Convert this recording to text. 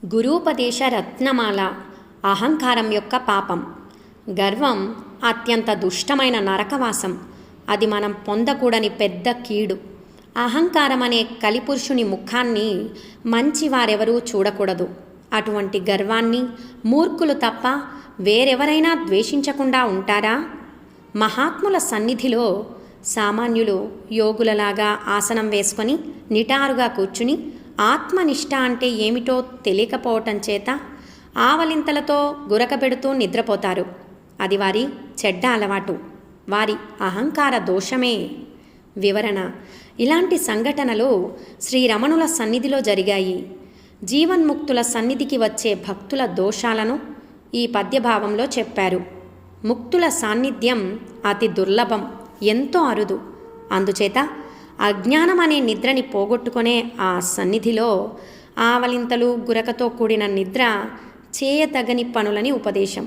గురూపదేశ రత్నమాల. అహంకారం యొక్క పాపం. గర్వం అత్యంత దుష్టమైన నరకవాసం. అది మనం పొందకూడని పెద్ద కీడు. అహంకారం అనే కలిపురుషుని ముఖాన్ని మంచివారెవరూ చూడకూడదు. అటువంటి గర్వాన్ని మూర్ఖులు తప్ప వేరెవరైనా ద్వేషించకుండా ఉంటారా? మహాత్ముల సన్నిధిలో సామాన్యులు యోగులలాగా ఆసనం వేసుకొని నిటారుగా కూర్చుని ఆత్మనిష్ట అంటే ఏమిటో తెలియకపోవటం చేత ఆవలింతలతో గురకబెడుతూ నిద్రపోతారు. అది వారి చెడ్డ అలవాటు, వారి అహంకార దోషమే. వివరణ: ఇలాంటి సంఘటనలు శ్రీరమణుల సన్నిధిలో జరిగాయి. జీవన్ముక్తుల సన్నిధికి వచ్చే భక్తుల దోషాలను ఈ పద్యభావంలో చెప్పారు. ముక్తుల సాన్నిధ్యం అతి దుర్లభం, ఎంతో అరుదు. అందుచేత అజ్ఞానం అనే నిద్రని పోగొట్టుకునే ఆ సన్నిధిలో ఆవలింతలు గురకతో కూడిన నిద్ర చేయతగని పనులని ఉపదేశం.